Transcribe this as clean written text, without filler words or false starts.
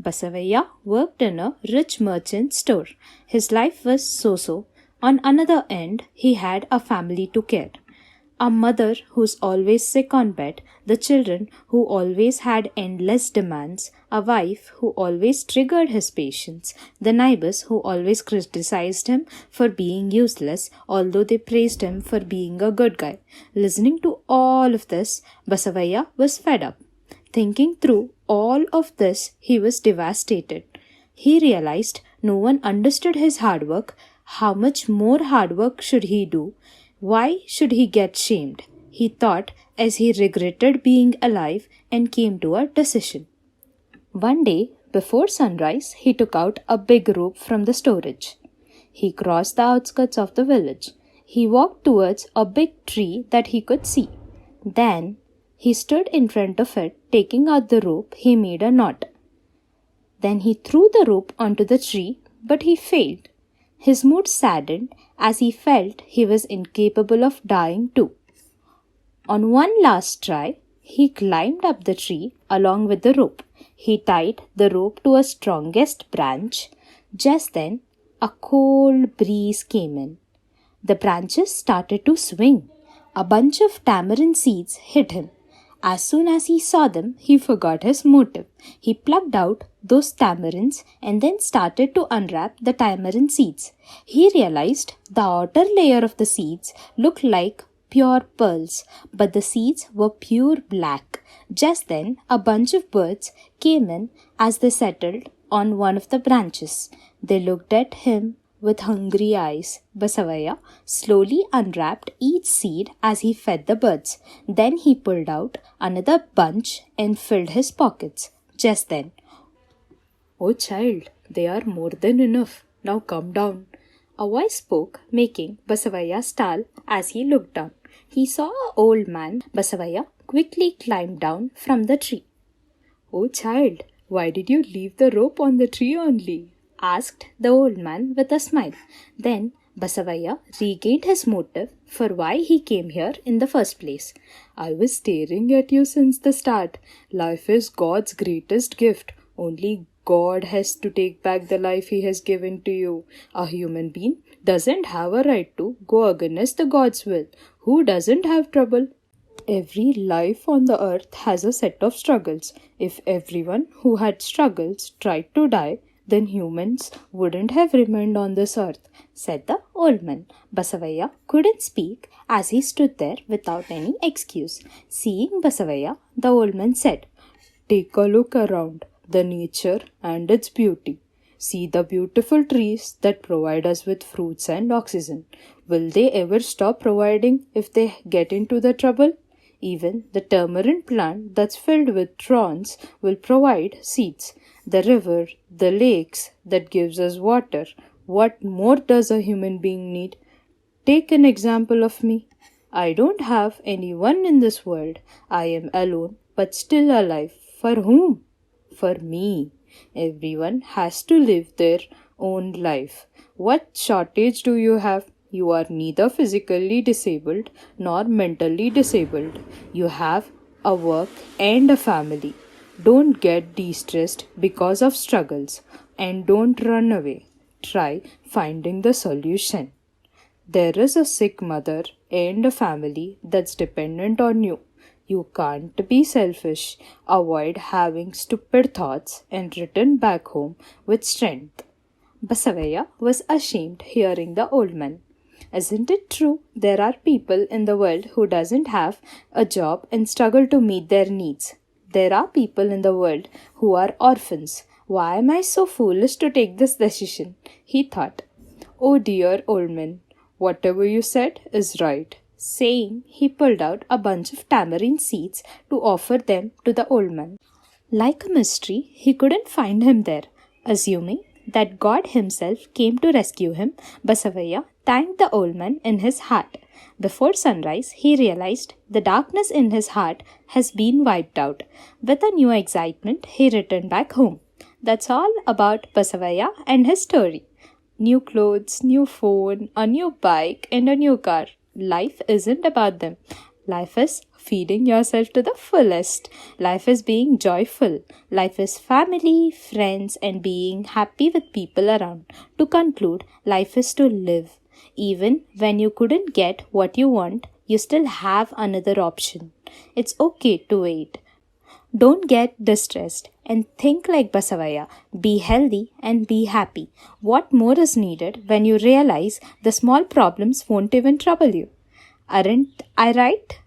Basavaya worked in a rich merchant store. His life was so-so. On another end, he had a family to care. A mother who's always sick on bed, the children who always had endless demands, a wife who always triggered his patience, the neighbors who always criticized him for being useless, although they praised him for being a good guy. Listening to all of this, Basavaya was fed up. Thinking through all of this, he was devastated. He realized no one understood his hard work. How much more hard work should he do? Why should he get shamed? He thought as he regretted being alive and came to a decision. One day, before sunrise, he took out a big rope from the storage. He crossed the outskirts of the village. He walked towards a big tree that he could see. Then, he stood in front of it, taking out the rope. He made a knot. Then he threw the rope onto the tree, but he failed. His mood saddened as he felt he was incapable of dying too. On one last try, he climbed up the tree along with the rope. He tied the rope to a strongest branch. Just then, a cold breeze came in. The branches started to swing. A bunch of tamarind seeds hit him. As soon as he saw them, he forgot his motive. He plucked out those tamarinds and then started to unwrap the tamarind seeds. He realized the outer layer of the seeds looked like pure pearls, but the seeds were pure black. Just then, a bunch of birds came in as they settled on one of the branches. They looked at him with hungry eyes. Basavaya slowly unwrapped each seed as he fed the birds. Then he pulled out another bunch and filled his pockets. Just then, "Oh child, they are more than enough. Now come down." A voice spoke, making Basavaya stall as he looked down. He saw an old man. Basavaya quickly climbed down from the tree. "Oh child, why did you leave the rope on the tree only?" asked the old man with a smile. Then Basavaya regained his motive for why he came here in the first place. "I was staring at you since the start. Life is God's greatest gift. Only God has to take back the life He has given to you. A human being doesn't have a right to go against the God's will. Who doesn't have trouble? Every life on the earth has a set of struggles. If everyone who had struggles tried to die, then humans wouldn't have remained on this earth," said the old man. Basavaya couldn't speak as he stood there without any excuse. Seeing Basavaya, the old man said, "Take a look around the nature and its beauty. See the beautiful trees that provide us with fruits and oxygen. Will they ever stop providing if they get into the trouble? Even the tamarind plant that's filled with thorns will provide seeds. The river, the lakes that gives us water. What more does a human being need? Take an example of me. I don't have anyone in this world. I am alone, but still alive. For whom? For me. Everyone has to live their own life. What shortage do you have? You are neither physically disabled nor mentally disabled. You have a work and a family. Don't get distressed because of struggles and don't run away. Try finding the solution. There is a sick mother and a family that's dependent on you. You can't be selfish. Avoid having stupid thoughts and return back home with strength." Basavaya was ashamed hearing the old man. Isn't it true? There are people in the world who doesn't have a job and struggle to meet their needs. There are people in the world who are orphans. Why am I so foolish to take this decision? He thought. "Oh dear old man, whatever you said is right." Saying, he pulled out a bunch of tamarind seeds to offer them to the old man. Like a mystery, he couldn't find him there. Assuming that God himself came to rescue him, Basavaya thanked the old man in his heart. Before sunrise, he realized the darkness in his heart has been wiped out. With a new excitement, he returned back home. That's all about Basavaya and his story. New clothes, new phone, a new bike, and a new car. Life isn't about them. Life is feeding yourself to the fullest. Life is being joyful. Life is family, friends, and being happy with people around. To conclude, life is to live. Even when you couldn't get what you want, you still have another option. It's okay to wait. Don't get distressed and think like Basavaya. Be healthy and be happy. What more is needed when you realize the small problems won't even trouble you? Aren't I right?